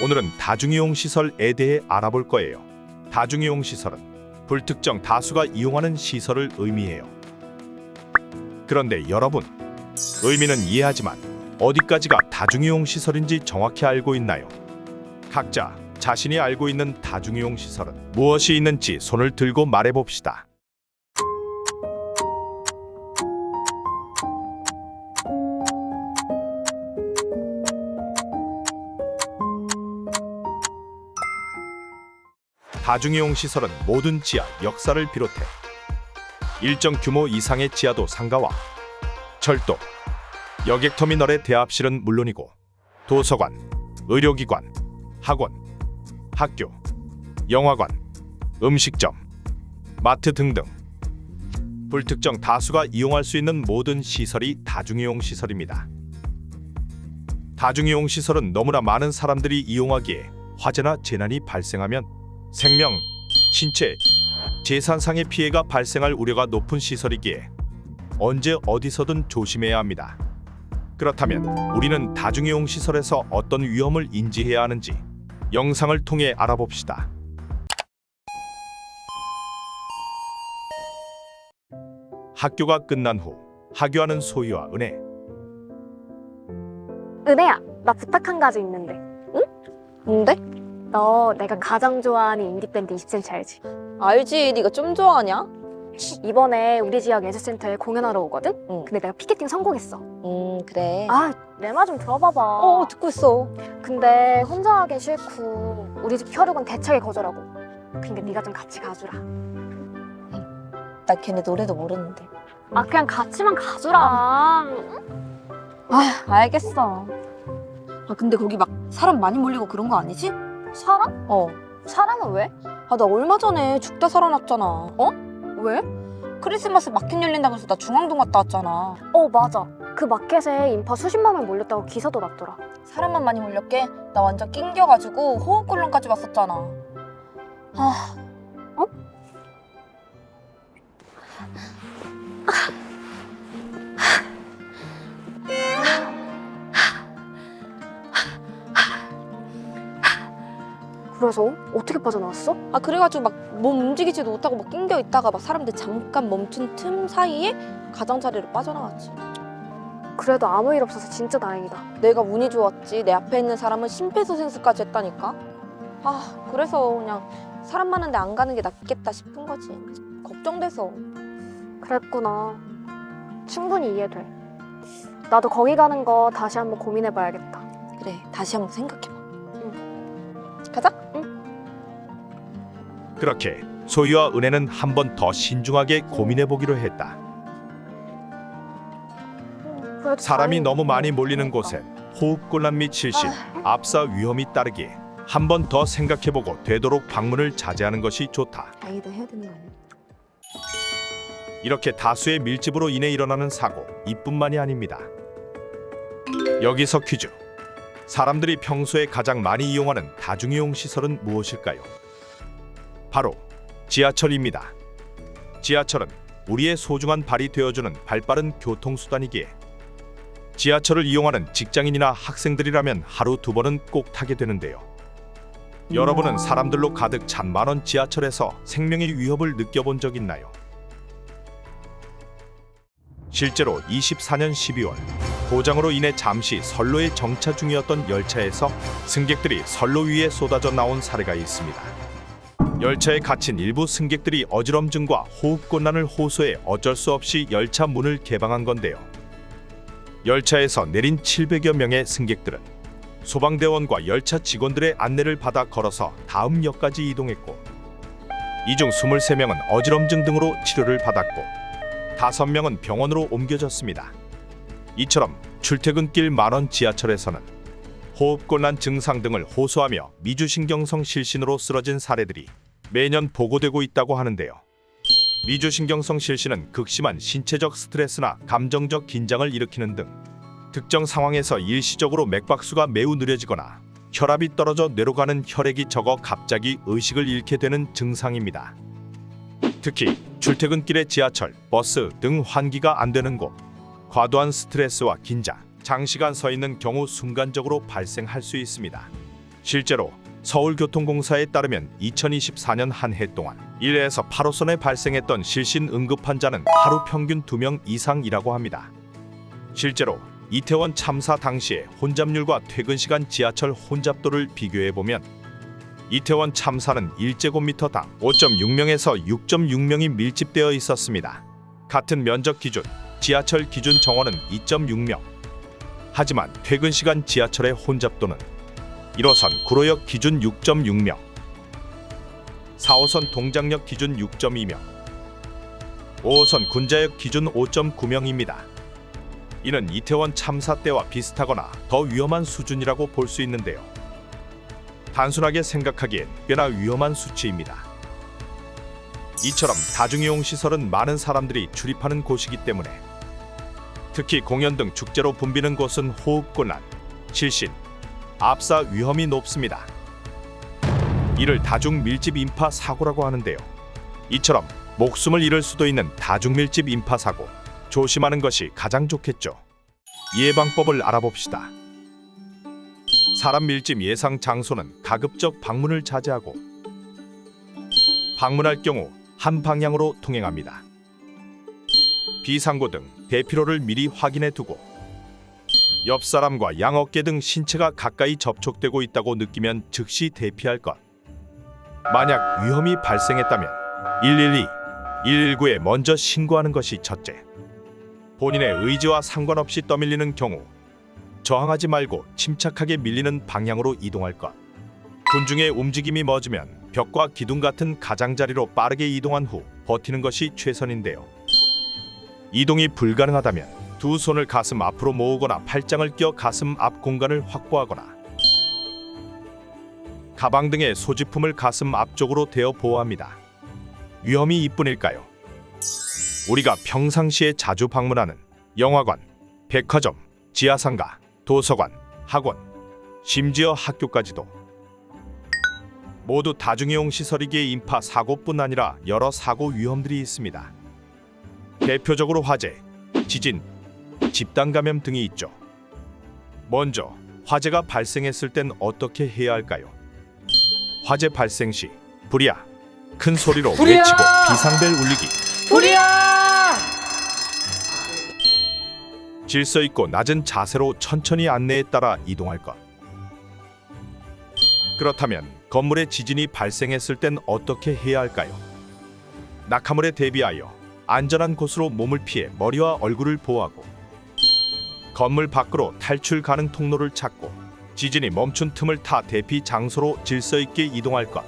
오늘은 다중이용 시설에 대해 알아볼 거예요. 다중이용 시설은 불특정 다수가 이용하는 시설을 의미해요. 그런데 여러분, 의미는 이해하지만 어디까지가 다중이용 시설인지 정확히 알고 있나요? 각자 자신이 알고 있는 다중이용 시설은 무엇이 있는지 손을 들고 말해봅시다. 다중이용 시설은 모든 지하, 역사를 비롯해 일정 규모 이상의 지하도 상가와 철도, 여객터미널의 대합실은 물론이고 도서관, 의료기관, 학원, 학교, 영화관, 음식점, 마트 등등 불특정 다수가 이용할 수 있는 모든 시설이 다중이용 시설입니다. 다중이용 시설은 너무나 많은 사람들이 이용하기에 화재나 재난이 발생하면 생명, 신체, 재산상의 피해가 발생할 우려가 높은 시설이기에 언제 어디서든 조심해야 합니다. 그렇다면 우리는 다중이용 시설에서 어떤 위험을 인지해야 하는지 영상을 통해 알아봅시다. 학교가 끝난 후 하교하는 소희와 은혜. 은혜야, 나 부탁 한 가지 있는데. 응? 뭔데? 너 내가 가장 좋아하는 인디밴드 20cm 알지? 알지. 네가 좀 좋아하냐? 이번에 우리 지역 예술센터에 공연하러 오거든? 응. 근데 내가 피켓팅 성공했어. 그래. 아, 내 말 좀 들어봐봐. 듣고 있어. 근데 혼자 하기 싫고 우리 집 혈육은 대차게 거절하고. 그러니까 네가 좀 같이 가주라. 나 걔네 노래도 모르는데. 아, 그냥 같이만 가주라. 알겠어. 근데 거기 막 사람 많이 몰리고 그런 거 아니지? 사람? 사람은 왜? 나 얼마 전에 죽다 살아났잖아. 왜? 크리스마스 마켓 열린다고 해서 나 중앙동 갔다 왔잖아. 맞아. 그 마켓에 인파 수십만 명 몰렸다고 기사도 났더라. 사람만 많이 몰렸게 나 완전 낑겨가지고 호흡곤란까지 왔었잖아. 그래서 어떻게 빠져나왔어? 그래가지고 막 몸 움직이지도 못하고 막 낑겨 있다가 막 사람들 잠깐 멈춘 틈 사이에 가장자리로 빠져나왔지. 그래도 아무 일 없어서 진짜 다행이다. 내가 운이 좋았지. 내 앞에 있는 사람은 심폐소생술까지 했다니까. 그래서 그냥 사람 많은데 안 가는 게 낫겠다 싶은 거지. 걱정돼서. 그랬구나. 충분히 이해돼. 나도 거기 가는 거 다시 한번 고민해봐야겠다. 그래, 다시 한번 생각해봐. 가자. 그렇게 소희와 은혜는 한 번 더 신중하게 고민해보기로 했다. 그래도 사람이 다행이다. 너무 많이 몰리는 곳엔 호흡곤란 및 실신, 압사 위험이 따르기에 한 번 더 생각해보고 되도록 방문을 자제하는 것이 좋다. 아이도 해야 되는 거 아니야? 이렇게 다수의 밀집으로 인해 일어나는 사고 이뿐만이 아닙니다. 여기서 퀴즈. 사람들이 평소에 가장 많이 이용하는 다중이용 시설은 무엇일까요? 바로 지하철입니다. 지하철은 우리의 소중한 발이 되어주는 발빠른 교통수단이기에 지하철을 이용하는 직장인이나 학생들이라면 하루 2번은 꼭 타게 되는데요. 여러분은 사람들로 가득 찬 만원 지하철에서 생명의 위협을 느껴본 적 있나요? 실제로 24년 12월 고장으로 인해 잠시 선로에 정차 중이었던 열차에서 승객들이 선로 위에 쏟아져 나온 사례가 있습니다. 열차에 갇힌 일부 승객들이 어지럼증과 호흡곤란을 호소해 어쩔 수 없이 열차 문을 개방한 건데요. 열차에서 내린 700여 명의 승객들은 소방대원과 열차 직원들의 안내를 받아 걸어서 다음 역까지 이동했고, 이 중 23명은 어지럼증 등으로 치료를 받았고 5명은 병원으로 옮겨졌습니다. 이처럼 출퇴근길 만원 지하철에서는 호흡곤란 증상 등을 호소하며 미주신경성 실신으로 쓰러진 사례들이 매년 보고되고 있다고 하는데요. 미주신경성 실신은 극심한 신체적 스트레스나 감정적 긴장을 일으키는 등 특정 상황에서 일시적으로 맥박수가 매우 느려지거나 혈압이 떨어져 뇌로 가는 혈액이 적어 갑자기 의식을 잃게 되는 증상입니다. 특히 출퇴근길의 지하철, 버스 등 환기가 안 되는 곳, 과도한 스트레스와 긴장, 장시간 서 있는 경우 순간적으로 발생할 수 있습니다. 실제로 서울교통공사에 따르면 2024년 한 해 동안 1에서 8호선에 발생했던 실신 응급 환자는 하루 평균 2명 이상이라고 합니다. 실제로 이태원 참사 당시의 혼잡률과 퇴근 시간 지하철 혼잡도를 비교해보면 이태원 참사는 1제곱미터당 5.6명에서 6.6명이 밀집되어 있었습니다. 같은 면적 기준, 지하철 기준 정원은 2.6명. 하지만 퇴근 시간 지하철의 혼잡도는 1호선 구로역 기준 6.6명, 4호선 동작역 기준 6.2명, 5호선 군자역 기준 5.9명입니다. 이는 이태원 참사 때와 비슷하거나 더 위험한 수준이라고 볼 수 있는데요. 단순하게 생각하기엔 꽤나 위험한 수치입니다. 이처럼 다중이용 시설은 많은 사람들이 출입하는 곳이기 때문에 특히 공연 등 축제로 붐비는 곳은 호흡곤란, 실신, 압사 위험이 높습니다. 이를 다중 밀집 인파 사고라고 하는데요. 이처럼 목숨을 잃을 수도 있는 다중 밀집 인파 사고, 조심하는 것이 가장 좋겠죠. 예방법을 알아봅시다. 사람 밀집 예상 장소는 가급적 방문을 자제하고 방문할 경우 한 방향으로 통행합니다. 비상구 등 대피로를 미리 확인해 두고 옆 사람과 양어깨 등 신체가 가까이 접촉되고 있다고 느끼면 즉시 대피할 것. 만약 위험이 발생했다면 112, 119에 먼저 신고하는 것이 첫째. 본인의 의지와 상관없이 떠밀리는 경우 저항하지 말고 침착하게 밀리는 방향으로 이동할 것. 군중의 움직임이 멎으면 벽과 기둥 같은 가장자리로 빠르게 이동한 후 버티는 것이 최선인데요. 이동이 불가능하다면 두 손을 가슴 앞으로 모으거나 팔짱을 껴 가슴 앞 공간을 확보하거나 가방 등의 소지품을 가슴 앞쪽으로 대어 보호합니다. 위험이 이뿐일까요? 우리가 평상시에 자주 방문하는 영화관, 백화점, 지하상가, 도서관, 학원, 심지어 학교까지도 모두 다중이용 시설이기에 인파 사고뿐 아니라 여러 사고 위험들이 있습니다. 대표적으로 화재, 지진, 집단 감염 등이 있죠. 먼저 화재가 발생했을 땐 어떻게 해야 할까요? 화재 발생 시 불이야! 큰 소리로 불이야! 외치고 비상벨 울리기. 불이야! 질서 있고 낮은 자세로 천천히 안내에 따라 이동할 것. 그렇다면 건물에 지진이 발생했을 땐 어떻게 해야 할까요? 낙하물에 대비하여 안전한 곳으로 몸을 피해 머리와 얼굴을 보호하고 건물 밖으로 탈출 가능 통로를 찾고 지진이 멈춘 틈을 타 대피 장소로 질서 있게 이동할 것.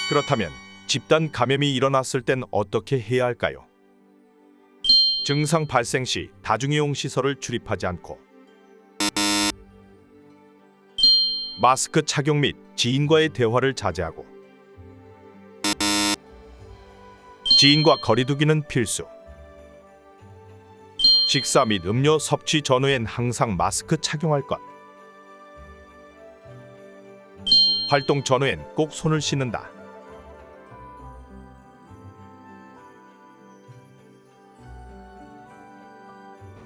그렇다면 집단 감염이 일어났을 땐 어떻게 해야 할까요? 증상 발생 시 다중이용 시설을 출입하지 않고 마스크 착용 및 지인과의 대화를 자제하고 지인과 거리 두기는 필수. 식사 및 음료 섭취 전후엔 항상 마스크 착용할 것. 활동 전후엔 꼭 손을 씻는다.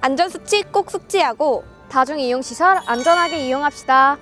안전수칙 꼭 숙지하고 다중이용 시설 안전하게 이용합시다.